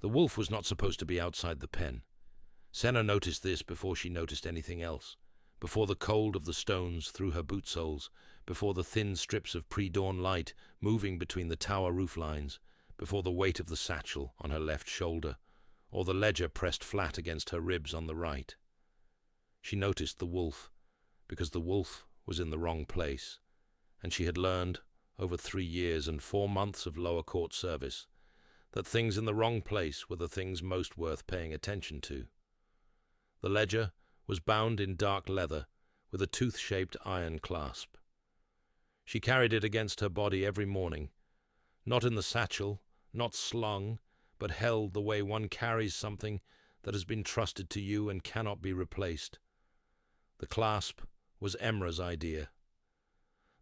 The wolf was not supposed to be outside the pen. Senna noticed this before she noticed anything else, before the cold of the stones through her boot soles, before the thin strips of pre-dawn light moving between the tower roof lines, before the weight of the satchel on her left shoulder, or the ledger pressed flat against her ribs on the right. She noticed the wolf, because the wolf was in the wrong place, and she had learned, over 3 years and 4 months of lower court service, that things in the wrong place were the things most worth paying attention to. The ledger was bound in dark leather with a tooth-shaped iron clasp. She carried it against her body every morning, not in the satchel, not slung, but held the way one carries something that has been trusted to you and cannot be replaced. The clasp was Emra's idea.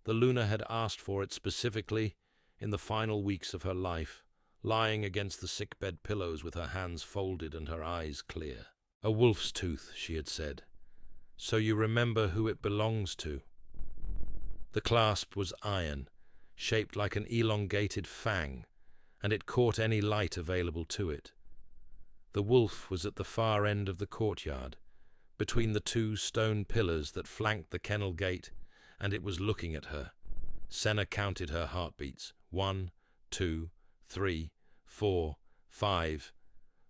The Luna had asked for it specifically in the final weeks of her life, lying against the sickbed pillows with her hands folded and her eyes clear. "A wolf's tooth," she had said, "so you remember who it belongs to." The clasp was iron, shaped like an elongated fang, and it caught any light available to it. The wolf was at the far end of the courtyard, between the 2 stone pillars that flanked the kennel gate, and it was looking at her. Senna counted her heartbeats. 1, 2, 3, 4, 5.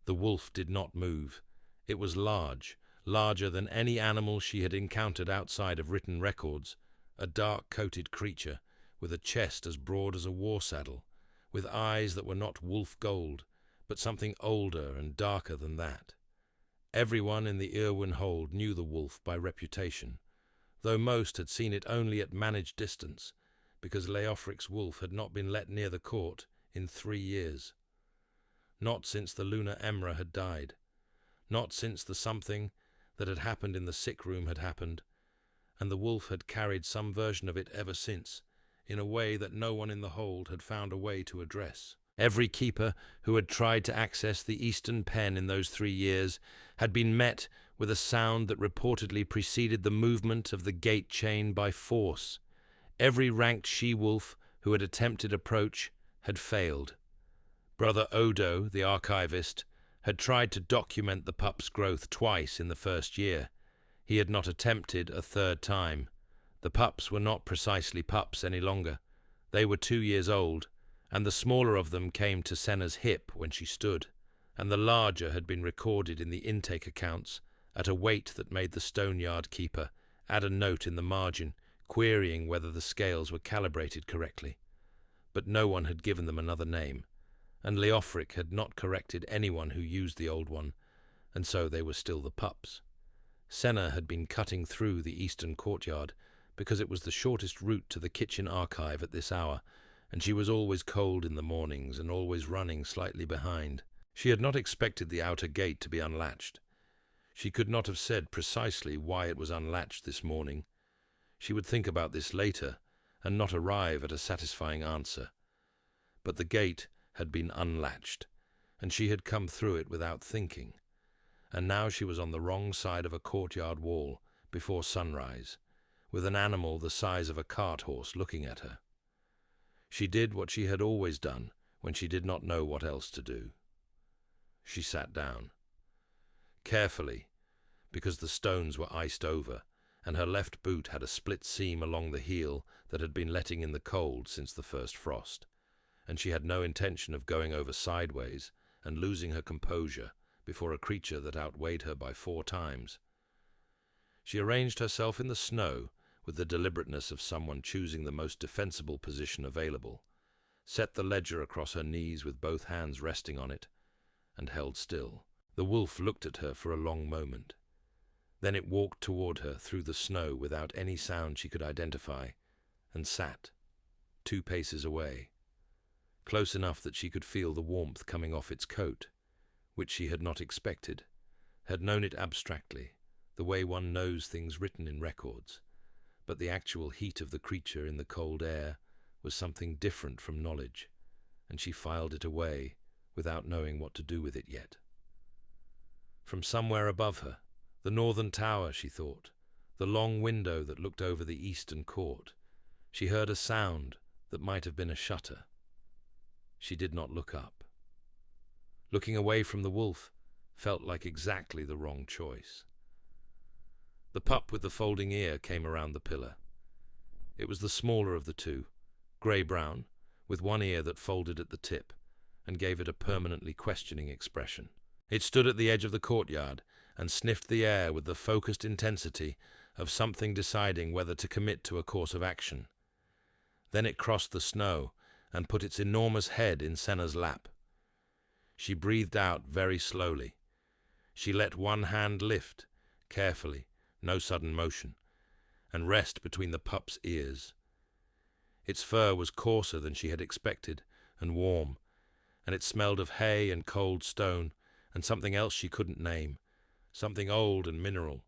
The wolf did not move. It was large, larger than any animal she had encountered outside of written records, a dark-coated creature, with a chest as broad as a war saddle, with eyes that were not wolf gold, but something older and darker than that. Everyone in the Irwin hold knew the wolf by reputation, though most had seen it only at managed distance, because Leofric's wolf had not been let near the court in 3 years. Not since the Luna Emra had died, not since the something that had happened in the sick room had happened, and the wolf had carried some version of it ever since, in a way that no one in the hold had found a way to address. Every keeper who had tried to access the eastern pen in those 3 years had been met with a sound that reportedly preceded the movement of the gate chain by force. Every ranked she-wolf who had attempted approach had failed. Brother Odo, the archivist, had tried to document the pup's growth twice in the first year. He had not attempted a 3rd time. The pups were not precisely pups any longer. They were 2 years old, and the smaller of them came to Senna's hip when she stood, and the larger had been recorded in the intake accounts at a weight that made the stone-yard keeper add a note in the margin, querying whether the scales were calibrated correctly. But no one had given them another name, and Leofric had not corrected anyone who used the old one, and so they were still the pups. Senna had been cutting through the eastern courtyard because it was the shortest route to the kitchen archive at this hour, and she was always cold in the mornings and always running slightly behind. She had not expected the outer gate to be unlatched. She could not have said precisely why it was unlatched this morning. She would think about this later and not arrive at a satisfying answer. But the gate had been unlatched, and she had come through it without thinking. And now she was on the wrong side of a courtyard wall before sunrise, with an animal the size of a cart horse looking at her. She did what she had always done when she did not know what else to do. She sat down. Carefully, because the stones were iced over, and her left boot had a split seam along the heel that had been letting in the cold since the first frost, and she had no intention of going over sideways and losing her composure before a creature that outweighed her by 4 times. She arranged herself in the snow with the deliberateness of someone choosing the most defensible position available, set the ledger across her knees with both hands resting on it, and held still. The wolf looked at her for a long moment. Then it walked toward her through the snow without any sound she could identify, and sat, 2 paces away, close enough that she could feel the warmth coming off its coat, which she had not expected, had known it abstractly, the way one knows things written in records, but the actual heat of the creature in the cold air was something different from knowledge, and she filed it away without knowing what to do with it yet. From somewhere above her, the northern tower, she thought, the long window that looked over the eastern court, she heard a sound that might have been a shutter. She did not look up. Looking away from the wolf felt like exactly the wrong choice. The pup with the folding ear came around the pillar. It was the smaller of the two, grey-brown, with one ear that folded at the tip and gave it a permanently questioning expression. It stood at the edge of the courtyard and sniffed the air with the focused intensity of something deciding whether to commit to a course of action. Then it crossed the snow and put its enormous head in Senna's lap. She breathed out very slowly. She let one hand lift, carefully, no sudden motion, and rest between the pup's ears. Its fur was coarser than she had expected, and warm, and it smelled of hay and cold stone, and something else she couldn't name, something old and mineral,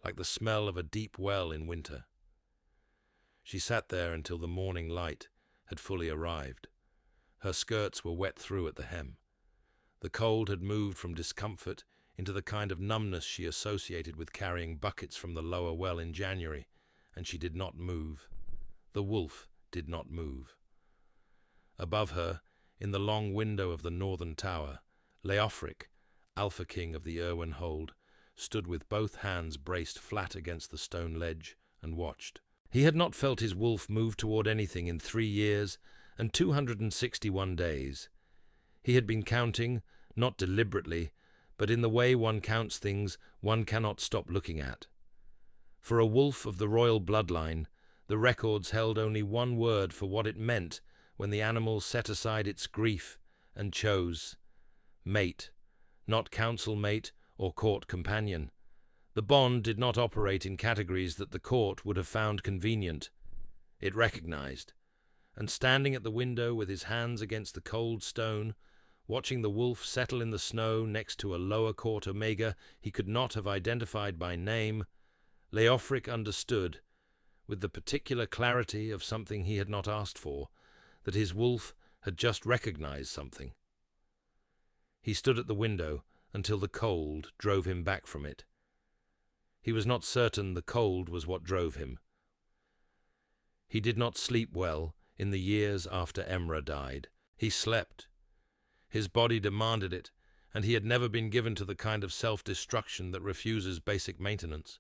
like the smell of a deep well in winter. She sat there until the morning light had fully arrived. Her skirts were wet through at the hem. The cold had moved from discomfort into the kind of numbness she associated with carrying buckets from the lower well in January, and she did not move. The wolf did not move. Above her, in the long window of the northern tower, Leofric, Alpha King of the Irwin Hold, stood with both hands braced flat against the stone ledge and watched. He had not felt his wolf move toward anything in 3 years and 261 days. He had been counting, not deliberately, but in the way one counts things one cannot stop looking at. For a wolf of the royal bloodline, the records held only one word for what it meant when the animal set aside its grief and chose mate, not council mate or court companion. The bond did not operate in categories that the court would have found convenient. It recognized, and standing at the window with his hands against the cold stone, watching the wolf settle in the snow next to a lower court omega he could not have identified by name, Leofric understood, with the particular clarity of something he had not asked for, that his wolf had just recognized something. He stood at the window until the cold drove him back from it. He was not certain the cold was what drove him. He did not sleep well in the years after Emra died. He slept. His body demanded it, and he had never been given to the kind of self-destruction that refuses basic maintenance.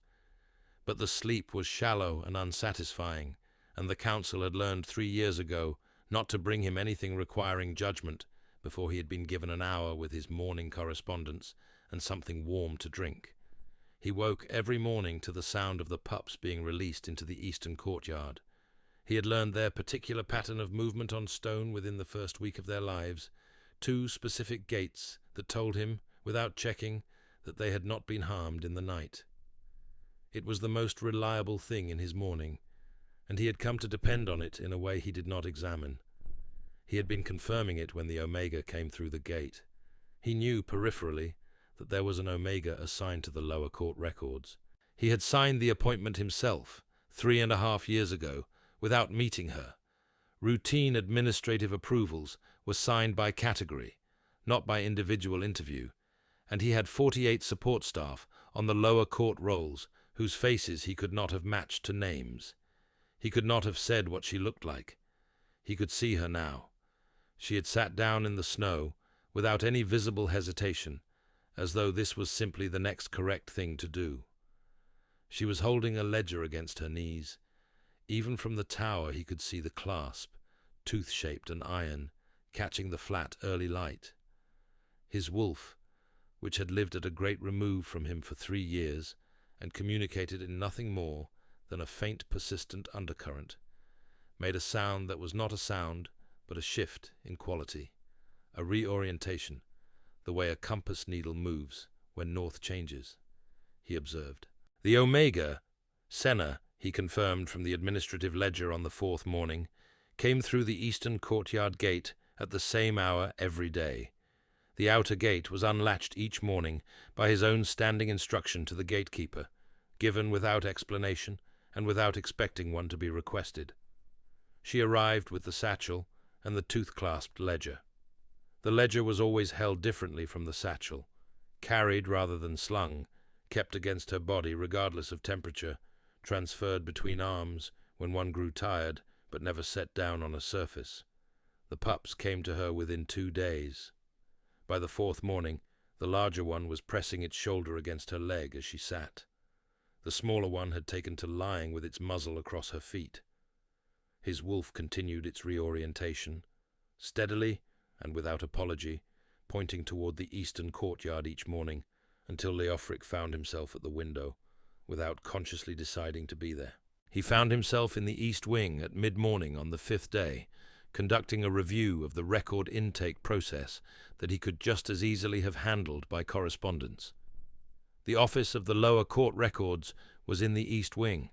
But the sleep was shallow and unsatisfying, and the council had learned 3 years ago not to bring him anything requiring judgment before he had been given an hour with his morning correspondence and something warm to drink. He woke every morning to the sound of the pups being released into the eastern courtyard. He had learned their particular pattern of movement on stone within the first week of their lives, 2 specific gaits that told him, without checking, that they had not been harmed in the night. It was the most reliable thing in his morning, and he had come to depend on it in a way he did not examine. He had been confirming it when the Omega came through the gate. He knew peripherally that there was an Omega assigned to the lower court records. He had signed the appointment himself 3.5 years ago without meeting her. Routine administrative approvals were signed by category, not by individual interview, and he had 48 support staff on the lower court rolls whose faces he could not have matched to names. He could not have said what she looked like. He could see her now. She had sat down in the snow without any visible hesitation, as though this was simply the next correct thing to do. She was holding a ledger against her knees. Even from the tower he could see the clasp, tooth-shaped and iron, catching the flat early light. His wolf, which had lived at a great remove from him for 3 years and communicated in nothing more than a faint persistent undercurrent, made a sound that was not a sound but a shift in quality, a reorientation, the way a compass needle moves when north changes, he observed. The Omega, Senna, he confirmed from the administrative ledger on the 4th morning, came through the eastern courtyard gate at the same hour every day. The outer gate was unlatched each morning by his own standing instruction to the gatekeeper, given without explanation and without expecting one to be requested. She arrived with the satchel and the tooth-clasped ledger. The ledger was always held differently from the satchel, carried rather than slung, kept against her body regardless of temperature, transferred between arms when one grew tired, but never set down on a surface. The pups came to her within 2 days. By the fourth morning, the larger one was pressing its shoulder against her leg as she sat. The smaller one had taken to lying with its muzzle across her feet. His wolf continued its reorientation, steadily and without apology, pointing toward the eastern courtyard each morning, until Leofric found himself at the window, without consciously deciding to be there. He found himself in the East Wing at mid-morning on the fifth day, conducting a review of the record intake process that he could just as easily have handled by correspondence. The office of the lower court records was in the East Wing.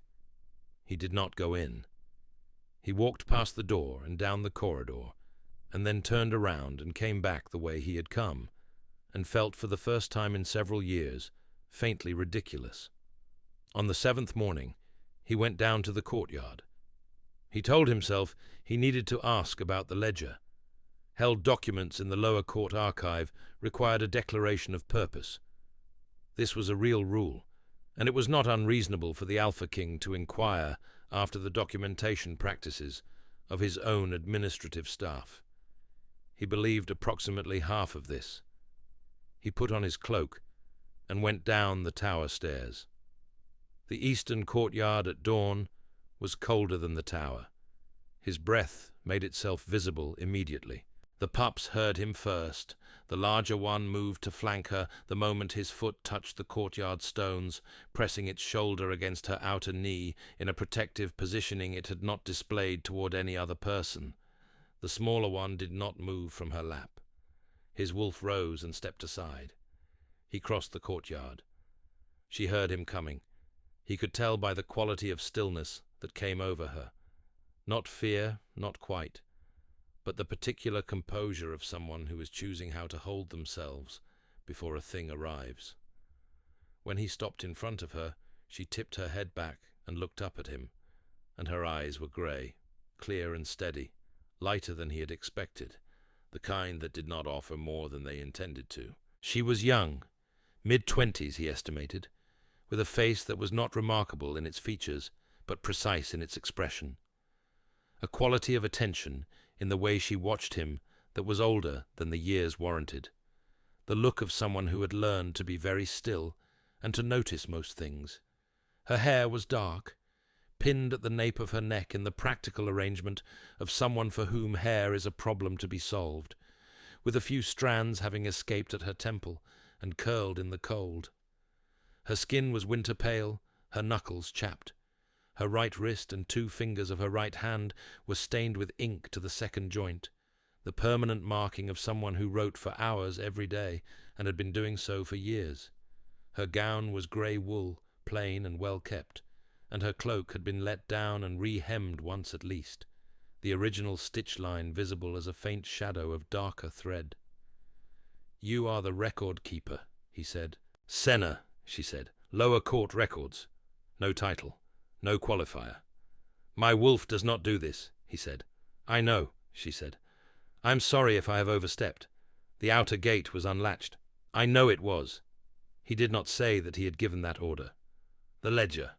He did not go in. He walked past the door and down the corridor, and then turned around and came back the way he had come, and felt for the first time in several years faintly ridiculous. On the seventh morning, he went down to the courtyard. He told himself he needed to ask about the ledger. Held documents in the lower court archive required a declaration of purpose. This was a real rule, and it was not unreasonable for the Alpha King to inquire after the documentation practices of his own administrative staff. He believed approximately half of this. He put on his cloak and went down the tower stairs. The eastern courtyard at dawn was colder than the tower. His breath made itself visible immediately. The pups heard him first. The larger one moved to flank her the moment his foot touched the courtyard stones, pressing its shoulder against her outer knee in a protective positioning it had not displayed toward any other person. The smaller one did not move from her lap. His wolf rose and stepped aside. He crossed the courtyard. She heard him coming. He could tell by the quality of stillness that came over her. Not fear, not quite, but the particular composure of someone who is choosing how to hold themselves before a thing arrives. When he stopped in front of her, she tipped her head back and looked up at him, and her eyes were grey, clear and steady, lighter than he had expected, the kind that did not offer more than they intended to. She was young, mid-20s he estimated, with a face that was not remarkable in its features, but precise in its expression. A quality of attention in the way she watched him that was older than the years warranted. The look of someone who had learned to be very still and to notice most things. Her hair was dark, pinned at the nape of her neck in the practical arrangement of someone for whom hair is a problem to be solved, with a few strands having escaped at her temple and curled in the cold. Her skin was winter pale, her knuckles chapped. Her right wrist and 2 fingers of her right hand were stained with ink to the second joint, the permanent marking of someone who wrote for hours every day and had been doing so for years. Her gown was grey wool, plain and well kept, and her cloak had been let down and re-hemmed once at least, the original stitch line visible as a faint shadow of darker thread. "You are the record keeper," he said. "Senna," she said. "Lower court records. No title. No qualifier." "My wolf does not do this," he said. "I know," she said. "I am sorry if I have overstepped. The outer gate was unlatched." "I know it was." He did not say that he had given that order. "The ledger.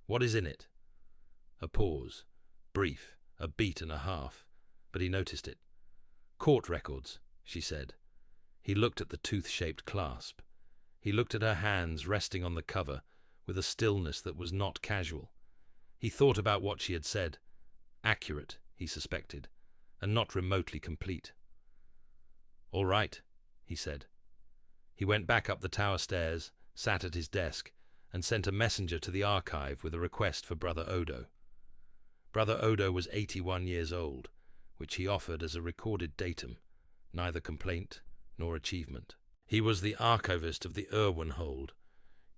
What is in it?" A pause. Brief, a beat and a half, but he noticed it. "Court records," she said. He looked at the tooth-shaped clasp. He looked at her hands resting on the cover with a stillness that was not casual. He thought about what she had said. Accurate, he suspected, and not remotely complete. "All right," he said. He went back up the tower stairs, sat at his desk, and sent a messenger to the archive with a request for Brother Odo. Brother Odo was 81 years old, which he offered as a recorded datum, neither complaint nor achievement. He was the archivist of the Irwinhold,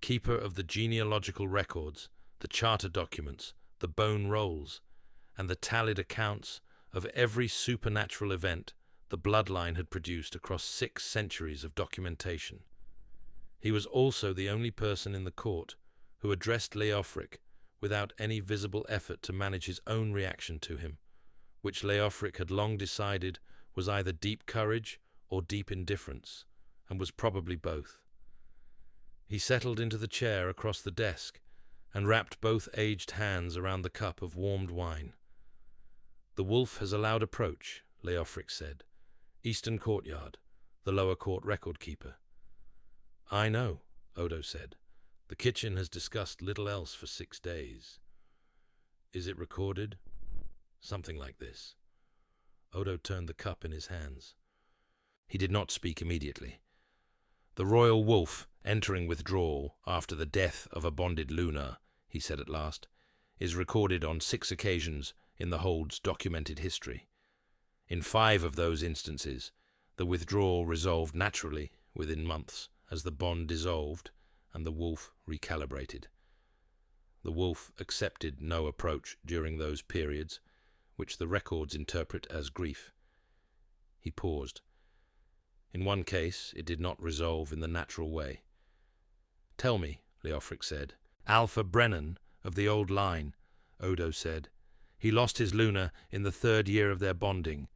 keeper of the genealogical records, the charter documents, the bone rolls, and the tallied accounts of every supernatural event the bloodline had produced across 6 centuries of documentation. He was also the only person in the court who addressed Leofric without any visible effort to manage his own reaction to him, which Leofric had long decided was either deep courage or deep indifference, and was probably both. He settled into the chair across the desk and wrapped both aged hands around the cup of warmed wine. "The wolf has allowed approach," Leofric said. "Eastern courtyard, the lower court record keeper. "I know," Odo said. "The kitchen has discussed little else for 6 days. Is it recorded?" "Something like this." Odo turned the cup in his hands. He did not speak immediately. "The royal wolf, entering withdrawal after the death of a bonded Luna," he said at last, "is recorded on 6 occasions in the hold's documented history. In 5 of those instances, the withdrawal resolved naturally within months as the bond dissolved and the wolf recalibrated. The wolf accepted no approach during those periods, which the records interpret as grief." He paused. "In one case, it did not resolve in the natural way." "Tell me," Leofric said. "Alpha Brennan of the old line," Odo said. "He lost his Luna in the 3rd year of their bonding.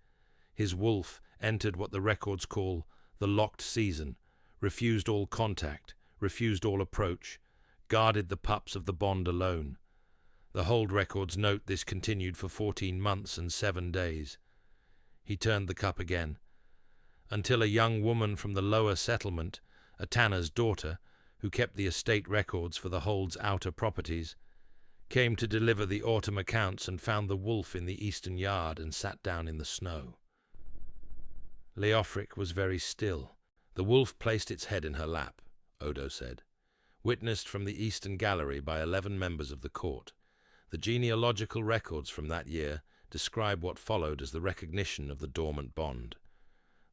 His wolf entered what the records call the locked season, refused all contact, refused all approach, guarded the pups of the bond alone. The hold records note this continued for 14 months and 7 days. He turned the cup again. "Until a young woman from the lower settlement, a tanner's daughter, who kept the estate records for the hold's outer properties, came to deliver the autumn accounts and found the wolf in the eastern yard and sat down in the snow." Leofric was very still. "The wolf placed its head in her lap," Odo said. "Witnessed from the eastern gallery by 11 members of the court. The genealogical records from that year describe what followed as the recognition of the dormant bond.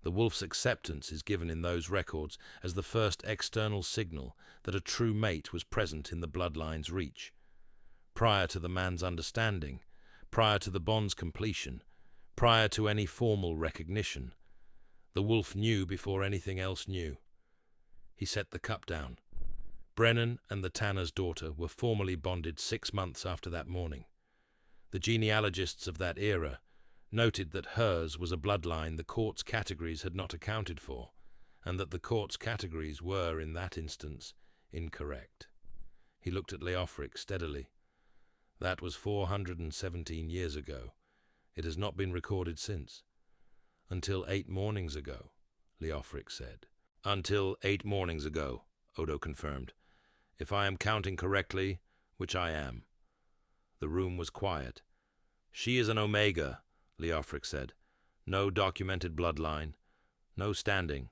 The wolf's acceptance is given in those records as the first external signal that a true mate was present in the bloodline's reach. Prior to the man's understanding, prior to the bond's completion, prior to any formal recognition, the wolf knew before anything else knew." He set the cup down. "Brennan and the tanner's daughter were formally bonded 6 months after that morning. The genealogists of that era noted that hers was a bloodline the court's categories had not accounted for, and that the court's categories were, in that instance, incorrect." He looked at Leofric steadily. "That was 417 years ago. It has not been recorded since." "Until 8 mornings ago," Leofric said. "Until 8 mornings ago," Odo confirmed. "If I am counting correctly, which I am." The room was quiet. "She is an Omega," Leofric said. "No documented bloodline, no standing."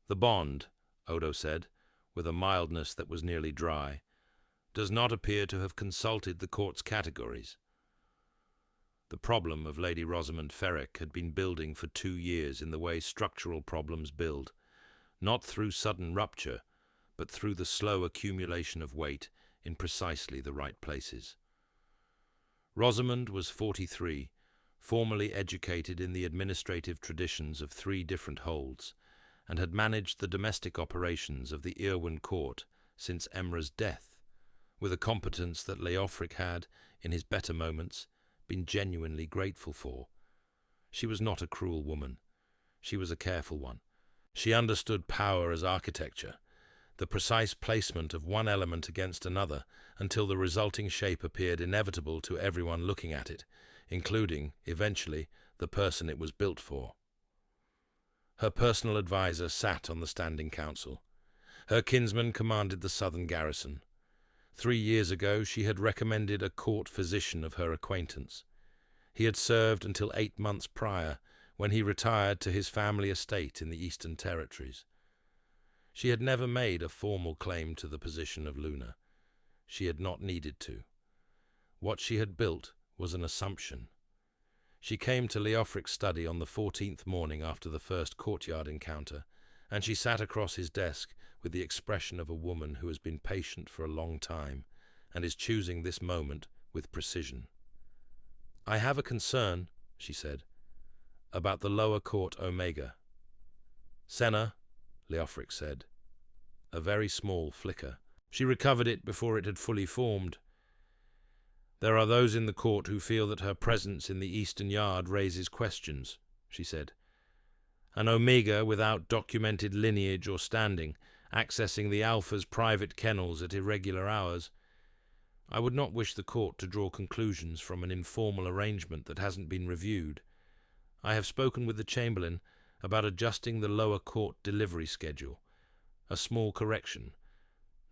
"The bond," Odo said, with a mildness that was nearly dry, "does not appear to have consulted the court's categories." The problem of Lady Rosamond Ferrick had been building for 2 years in the way structural problems build, not through sudden rupture, but through the slow accumulation of weight in precisely the right places. Rosamond was 43, formally educated in the administrative traditions of 3 different holds, and had managed the domestic operations of the Irwin court since Emra's death, with a competence that Leofric had, in his better moments, been genuinely grateful for. She was not a cruel woman. She was a careful one. She understood power as architecture, the precise placement of one element against another until the resulting shape appeared inevitable to everyone looking at it, including, eventually, the person it was built for. Her personal adviser sat on the standing council. Her kinsman commanded the southern garrison. 3 years ago she had recommended a court physician of her acquaintance. He had served until 8 months prior, when he retired to his family estate in the Eastern Territories. She had never made a formal claim to the position of Luna. She had not needed to. What she had built was an assumption. She came to Leofric's study on the 14th morning after the first courtyard encounter, and she sat across his desk with the expression of a woman who has been patient for a long time and is choosing this moment with precision. "I have a concern," she said, "about the lower court Omega." "Senna," Leofric said. A very small flicker. She recovered it before it had fully formed. "There are those in the court who feel that her presence in the eastern yard raises questions," she said. "An Omega without documented lineage or standing, accessing the Alpha's private kennels at irregular hours. I would not wish the court to draw conclusions from an informal arrangement that hasn't been reviewed. I have spoken with the Chamberlain, about adjusting the lower court delivery schedule. A small correction.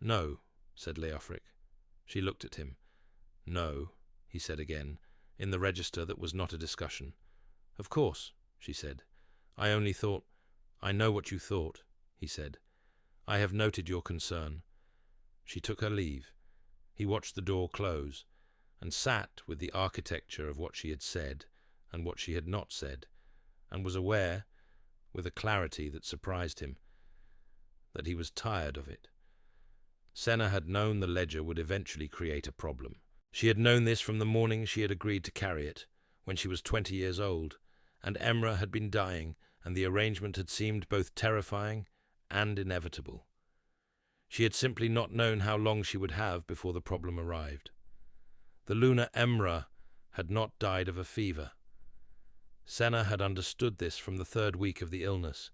No, said Leofric. She looked at him. No, he said again, in the register that was not a discussion. Of course, she said. I only thought— I know what you thought, he said. I have noted your concern. She took her leave. He watched the door close, and sat with the architecture of what she had said and what she had not said, and was aware, with a clarity that surprised him, that he was tired of it. Senna had known the ledger would eventually create a problem. She had known this from the morning she had agreed to carry it, when she was 20 years old, and Emra had been dying, and the arrangement had seemed both terrifying and inevitable. She had simply not known how long she would have before the problem arrived. The lunar Emra had not died of a fever. Senna had understood this from the 3rd week of the illness,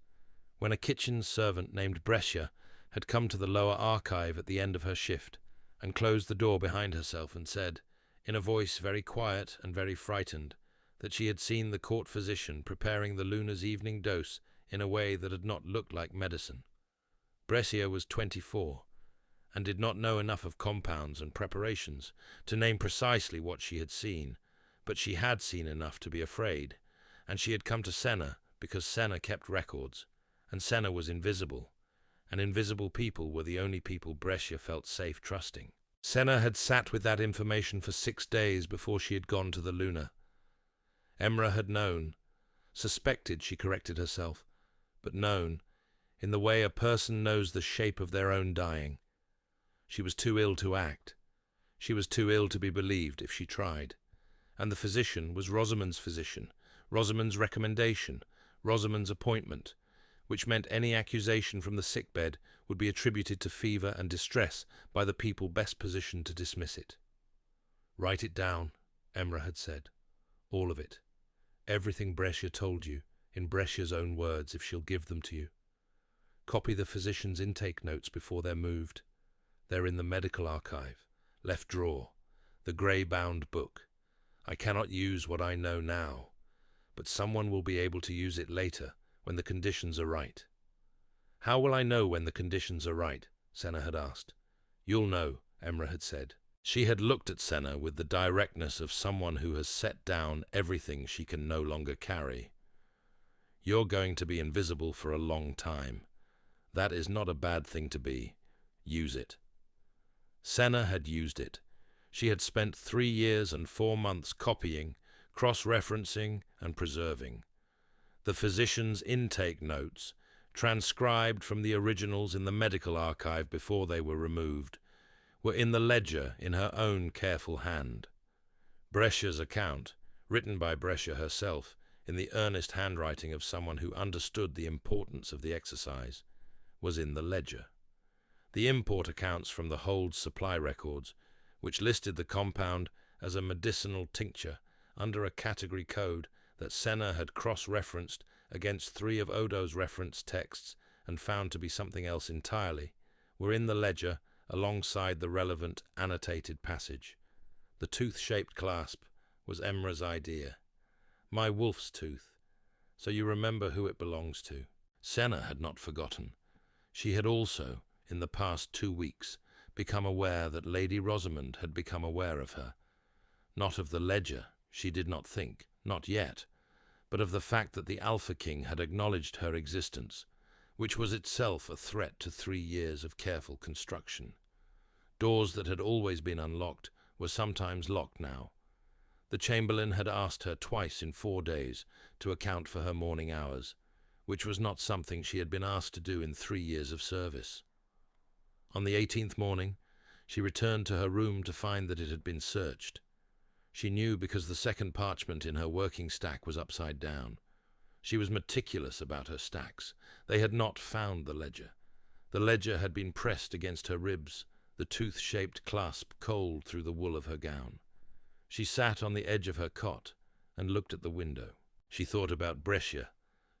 when a kitchen servant named Brescia had come to the lower archive at the end of her shift and closed the door behind herself and said, in a voice very quiet and very frightened, that she had seen the court physician preparing the luna's evening dose in a way that had not looked like medicine. Brescia was 24 and did not know enough of compounds and preparations to name precisely what she had seen, but she had seen enough to be afraid, and she had come to Senna because Senna kept records, and Senna was invisible, and invisible people were the only people Brescia felt safe trusting. Senna had sat with that information for 6 days before she had gone to the Luna. Emra had known, suspected, she corrected herself, but known, in the way a person knows the shape of their own dying. She was too ill to act. She was too ill to be believed if she tried. And the physician was Rosamond's physician, Rosamond's recommendation, Rosamond's appointment, which meant any accusation from the sickbed would be attributed to fever and distress by the people best positioned to dismiss it. Write it down, Emra had said. All of it. Everything Brescia told you, in Brescia's own words, if she'll give them to you. Copy the physician's intake notes before they're moved. They're in the medical archive, left drawer, the grey-bound book. I cannot use what I know now, but someone will be able to use it later, when the conditions are right. How will I know when the conditions are right? Senna had asked. You'll know, Emra had said. She had looked at Senna with the directness of someone who has set down everything she can no longer carry. You're going to be invisible for a long time. That is not a bad thing to be. Use it. Senna had used it. She had spent 3 years and 4 months copying, cross-referencing, and preserving. The physician's intake notes, transcribed from the originals in the medical archive before they were removed, were in the ledger in her own careful hand. Brescia's account, written by Brescia herself, in the earnest handwriting of someone who understood the importance of the exercise, was in the ledger. The import accounts from the Hold's supply records, which listed the compound as a medicinal tincture under a category code that Senna had cross-referenced against 3 of Odo's reference texts and found to be something else entirely, were in the ledger alongside the relevant annotated passage. The tooth-shaped clasp was Emra's idea. My wolf's tooth, so you remember who it belongs to. Senna had not forgotten. She had also, in the past 2 weeks, become aware that Lady Rosamond had become aware of her. Not of the ledger, she did not think, not yet, but of the fact that the Alpha King had acknowledged her existence, which was itself a threat to 3 years of careful construction. Doors that had always been unlocked were sometimes locked now. The Chamberlain had asked her twice in 4 days to account for her morning hours, which was not something she had been asked to do in 3 years of service. On the 18th morning, she returned to her room to find that it had been searched. She knew because the second parchment in her working stack was upside down. She was meticulous about her stacks. They had not found the ledger. The ledger had been pressed against her ribs, the tooth-shaped clasp cold through the wool of her gown. She sat on the edge of her cot and looked at the window. She thought about Brescia,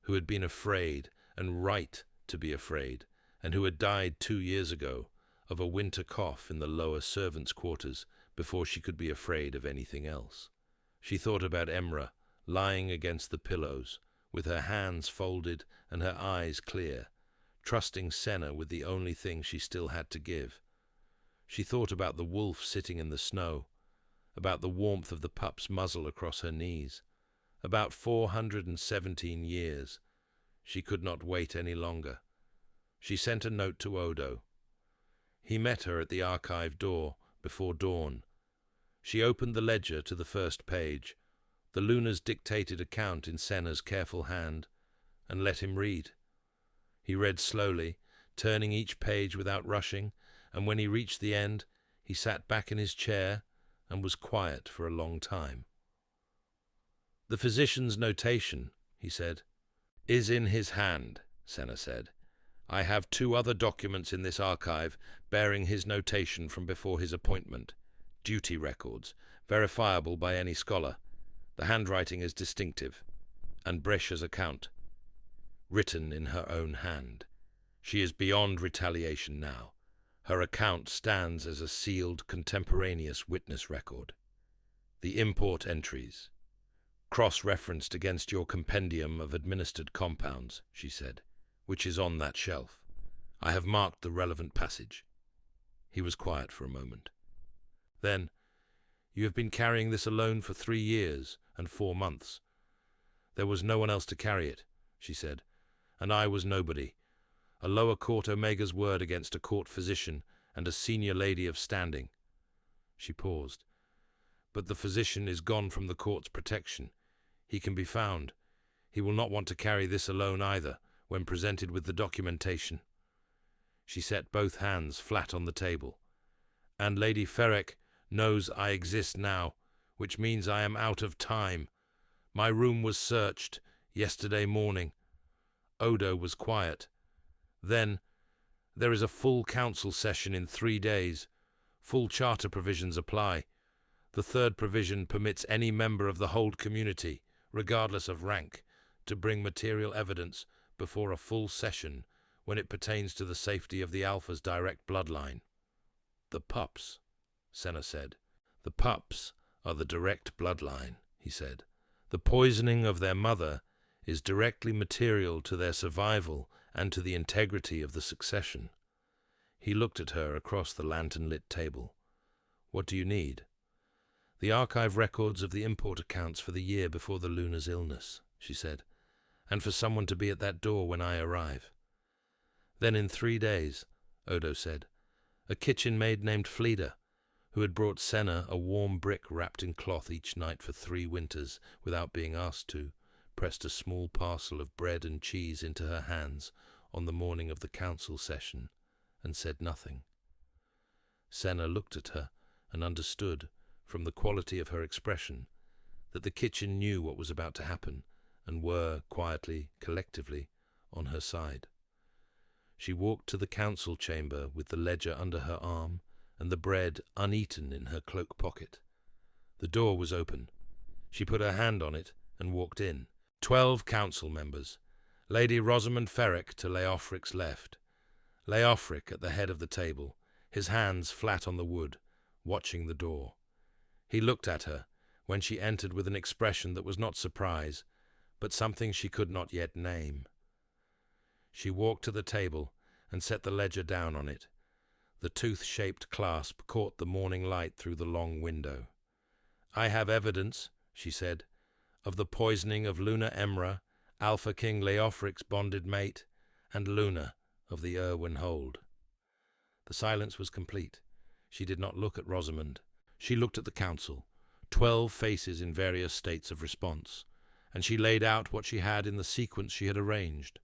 who had been afraid, and right to be afraid, and who had died 2 years ago of a winter cough in the lower servants' quarters before she could be afraid of anything else. She thought about Emra, lying against the pillows, with her hands folded and her eyes clear, trusting Senna with the only thing she still had to give. She thought about the wolf sitting in the snow, about the warmth of the pup's muzzle across her knees, about 417 years. She could not wait any longer. She sent a note to Odo. He met her at the archive door before dawn. She opened the ledger to the first page, the Luna's dictated account in Senna's careful hand, and let him read. He read slowly, turning each page without rushing, and when he reached the end, he sat back in his chair and was quiet for a long time. "The physician's notation," he said. "Is in his hand," Senna said. "I have 2 other documents in this archive bearing his notation from before his appointment. Duty records, verifiable by any scholar. The handwriting is distinctive. And Brescia's account, written in her own hand. She is beyond retaliation now. Her account stands as a sealed contemporaneous witness record. The import entries, cross-referenced against your compendium of administered compounds," she said, "which is on that shelf. I have marked the relevant passage." He was quiet for a moment. Then, "You have been carrying this alone for 3 years and 4 months. There was no one else to carry it," she said, "and I was nobody. A lower court Omega's word against a court physician and a senior lady of standing." She paused. "But the physician is gone from the court's protection. He can be found. He will not want to carry this alone either, when presented with the documentation." She set both hands flat on the table. "And Lady Ferrick knows I exist now, which means I am out of time. My room was searched yesterday morning." Odo was quiet. "Then, there is a full council session in 3 days. Full charter provisions apply. The 3rd provision permits any member of the whole community, regardless of rank, to bring material evidence before a full session when it pertains to the safety of the Alpha's direct bloodline." "The Pups," Senna said. "The Pups are the direct bloodline," he said. "The poisoning of their mother is directly material to their survival and to the integrity of the succession." He looked at her across the lantern-lit table. "What do you need?" "The archive records of the import accounts for the year before the Luna's illness," she said, "and for someone to be at that door when I arrive." "Then in 3 days," Odo said, "a kitchen maid named Fleda, who had brought Senna a warm brick wrapped in cloth each night for 3 winters without being asked to, pressed a small parcel of bread and cheese into her hands on the morning of the council session and said nothing. Senna looked at her and understood, from the quality of her expression, that the kitchen knew what was about to happen and were, quietly, collectively, on her side. She walked to the council chamber with the ledger under her arm and the bread uneaten in her cloak pocket. The door was open. She put her hand on it and walked in. 12 council members. Lady Rosamond Ferrick to Leofric's left. Leofric at the head of the table, his hands flat on the wood, watching the door. He looked at her when she entered with an expression that was not surprise, but something she could not yet name. She walked to the table and set the ledger down on it. The tooth-shaped clasp caught the morning light through the long window. "I have evidence," she said, "of the poisoning of Luna Emra, Alpha King Leofric's bonded mate, and Luna of the Irwin Hold." The silence was complete. She did not look at Rosamond. She looked at the council, 12 faces in various states of response, and she laid out what she had in the sequence she had arranged.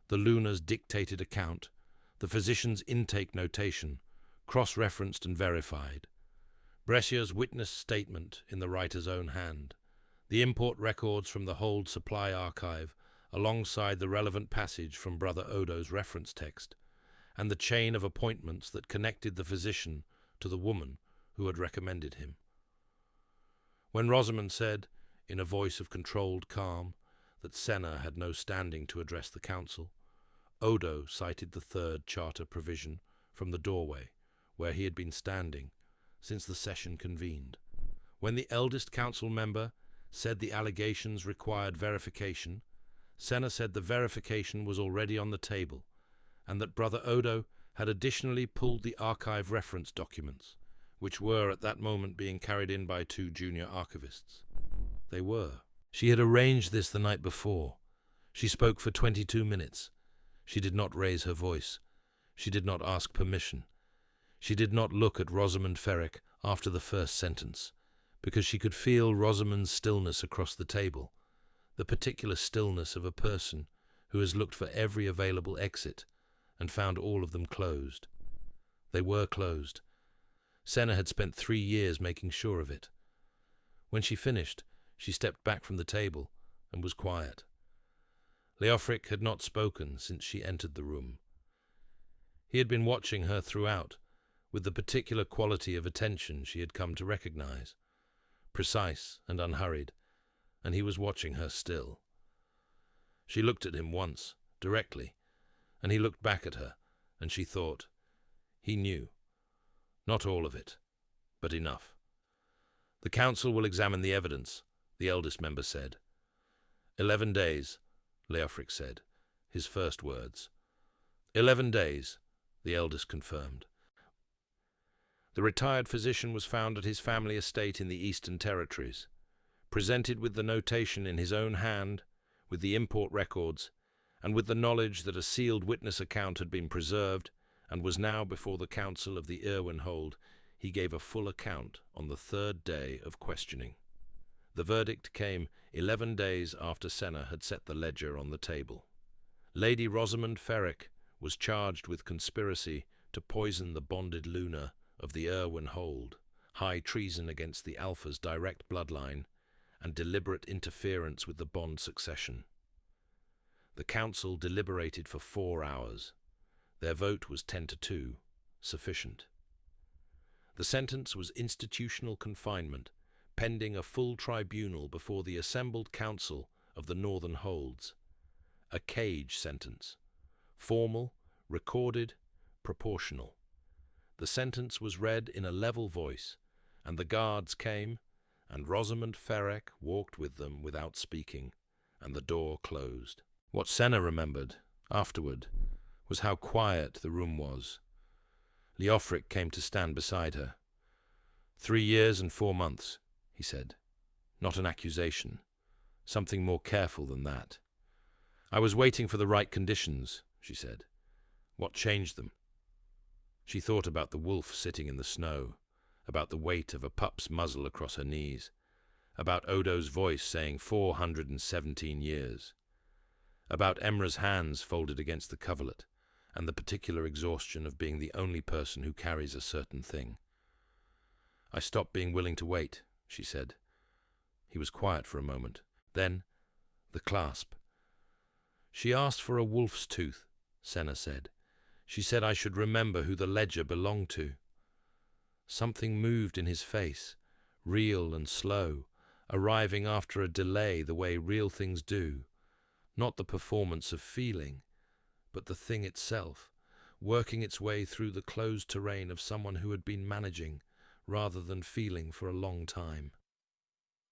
The Luna's dictated account, the physician's intake notation, cross-referenced and verified, Brescia's witness statement in the writer's own hand, the import records from the Hold supply archive alongside the relevant passage from Brother Odo's reference text, and the chain of appointments that connected the physician to the woman who had recommended him. When Rosamond said, in a voice of controlled calm, that Senna had no standing to address the council, Odo cited the 3rd charter provision from the doorway, where he had been standing since the session convened. When the eldest council member said the allegations required verification, Senna said the verification was already on the table, and that Brother Odo had additionally pulled the archive reference documents, which were at that moment being carried in by 2 junior archivists. They were. She had arranged this the night before. She spoke for 22 minutes. She did not raise her voice. She did not ask permission. She did not look at Rosamund Ferrick after the first sentence, because she could feel Rosamund's stillness across the table, the particular stillness of a person who has looked for every available exit and found all of them closed. They were closed. Senna had spent 3 years making sure of it. When she finished, she stepped back from the table and was quiet. Leofric had not spoken since she entered the room. He had been watching her throughout, with the particular quality of attention she had come to recognize, precise and unhurried, and he was watching her still. She looked at him once, directly, and he looked back at her, and she thought. He knew. Not all of it, but enough. The council will examine the evidence, the eldest member said. 11 days, Leofric said, his first words. 11 days, the eldest confirmed. The retired physician was found at his family estate in the Eastern Territories, presented with the notation in his own hand, with the import records, and with the knowledge that a sealed witness account had been preserved and was now before the council of the Irwinhold. He gave a full account on the 3rd day of questioning. The verdict came 11 days after Senna had set the ledger on the table. Lady Rosamund Ferrick was charged with conspiracy to poison the bonded Luna of the Irwinhold, high treason against the Alpha's direct bloodline, and deliberate interference with the bond succession. The council deliberated for 4 hours. Their vote was 10-2, sufficient. The sentence was institutional confinement, pending a full tribunal before the assembled council of the Northern Holds. A cage sentence. Formal, recorded, proportional. The sentence was read in a level voice, and the guards came, and Rosamund Ferrick walked with them without speaking, and the door closed. What Senna remembered, afterward, was how quiet the room was. Leofric came to stand beside her. 3 years and 4 months, he said. Not an accusation. Something more careful than that. I was waiting for the right conditions, she said. What changed them? She thought about the wolf sitting in the snow, about the weight of a pup's muzzle across her knees, about Odo's voice saying 417 years, about Emra's hands folded against the coverlet, and the particular exhaustion of being the only person who carries a certain thing. I stopped being willing to wait, she said. He was quiet for a moment. Then, the clasp. She asked for a wolf's tooth, Senna said. She said I should remember who the ledger belonged to. Something moved in his face, real and slow, arriving after a delay the way real things do, not the performance of feeling, but the thing itself, working its way through the closed terrain of someone who had been managing, rather than feeling for a long time.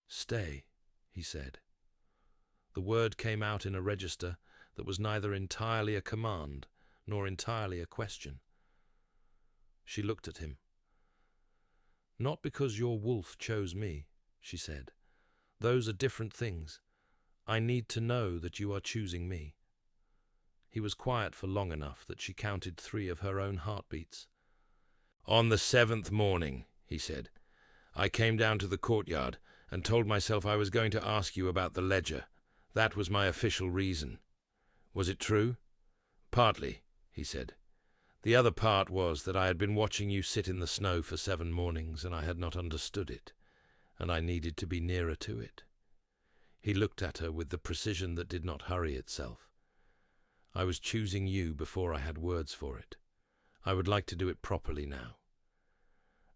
Stay, he said. The word came out in a register that was neither entirely a command nor entirely a question. She looked at him. Not because your wolf chose me, she said. Those are different things. I need to know that you are choosing me. He was quiet for long enough that she counted 3 of her own heartbeats. On the 7th morning, he said, I came down to the courtyard and told myself I was going to ask you about the ledger. That was my official reason. Was it true? Partly, he said. The other part was that I had been watching you sit in the snow for 7 mornings and I had not understood it, and I needed to be nearer to it. He looked at her with the precision that did not hurry itself. I was choosing you before I had words for it. I would like to do it properly now.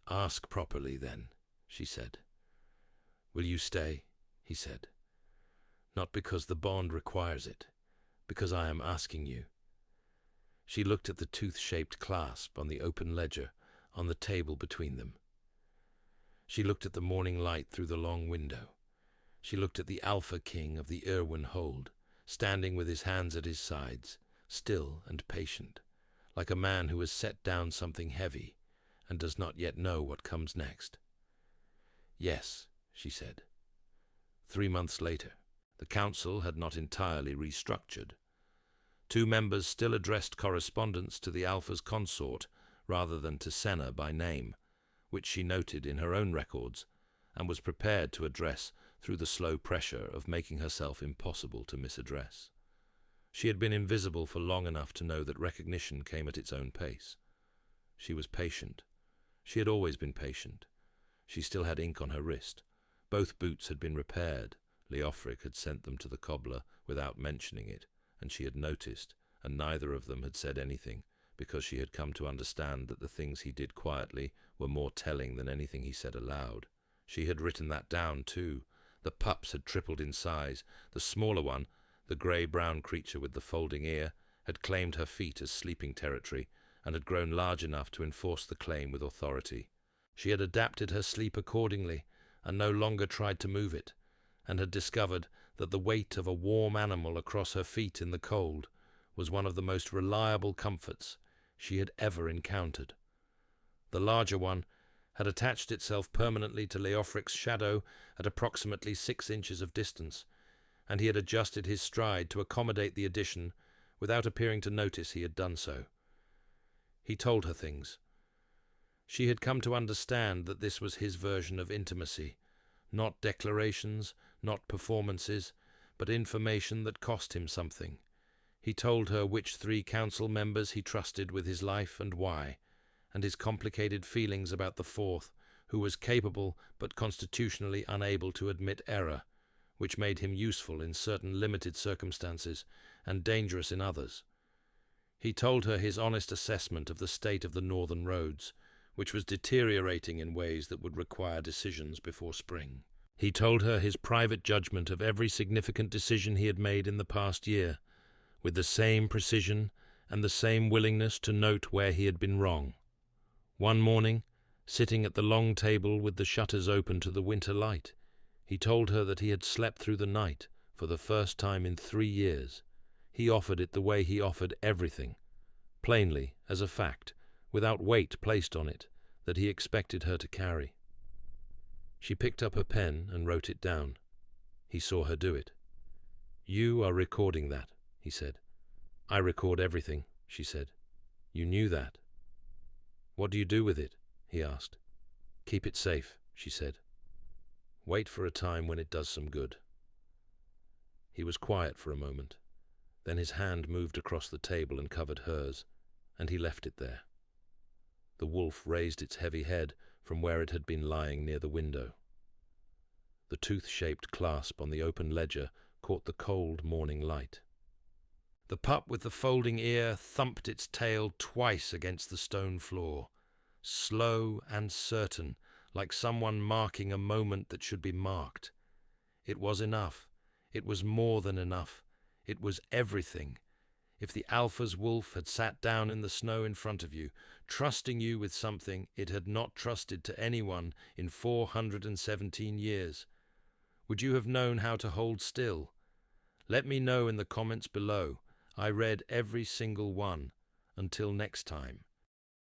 Ask properly, then, she said. Will you stay? He said. Not because the bond requires it, because I am asking you. She looked at the tooth-shaped clasp on the open ledger on the table between them. She looked at the morning light through the long window. She looked at the Alpha King of the Irwinhold, standing with his hands at his sides, still and patient, like a man who has set down something heavy and does not yet know what comes next. "Yes," she said. 3 months later, the council had not entirely restructured. 2 members still addressed correspondence to the Alpha's consort rather than to Senna by name, which she noted in her own records and was prepared to address through the slow pressure of making herself impossible to misaddress. She had been invisible for long enough to know that recognition came at its own pace. She was patient. She had always been patient. She still had ink on her wrist. Both boots had been repaired. Leofric had sent them to the cobbler without mentioning it, and she had noticed, and neither of them had said anything, because she had come to understand that the things he did quietly were more telling than anything he said aloud. She had written that down, too. The pups had tripled in size. The smaller one, the grey-brown creature with the folding ear, had claimed her feet as sleeping territory and had grown large enough to enforce the claim with authority. She had adapted her sleep accordingly and no longer tried to move it, and had discovered that the weight of a warm animal across her feet in the cold was one of the most reliable comforts she had ever encountered. The larger one had attached itself permanently to Leofric's shadow at approximately 6 inches of distance, and he had adjusted his stride to accommodate the addition without appearing to notice he had done so. He told her things. She had come to understand that this was his version of intimacy, not declarations, not performances, but information that cost him something. He told her which 3 council members he trusted with his life and why, and his complicated feelings about the 4th, who was capable but constitutionally unable to admit error, which made him useful in certain limited circumstances and dangerous in others. He told her his honest assessment of the state of the northern roads, which was deteriorating in ways that would require decisions before spring. He told her his private judgment of every significant decision he had made in the past year, with the same precision and the same willingness to note where he had been wrong. One morning, sitting at the long table with the shutters open to the winter light, he told her that he had slept through the night for the first time in 3 years. He offered it the way he offered everything, plainly, as a fact, without weight placed on it, that he expected her to carry. She picked up her pen and wrote it down. He saw her do it. "You are recording that," he said. "I record everything," she said. "You knew that." "What do you do with it?" he asked. "Keep it safe," she said. "Wait for a time when it does some good." He was quiet for a moment. Then his hand moved across the table and covered hers, and he left it there. The wolf raised its heavy head from where it had been lying near the window. The tooth-shaped clasp on the open ledger caught the cold morning light. The pup with the folding ear thumped its tail twice against the stone floor, slow and certain, like someone marking a moment that should be marked. It was enough. It was more than enough. It was everything. If the Alpha's wolf had sat down in the snow in front of you, trusting you with something it had not trusted to anyone in 417 years, would you have known how to hold still? Let me know in the comments below. I read every single one. Until next time.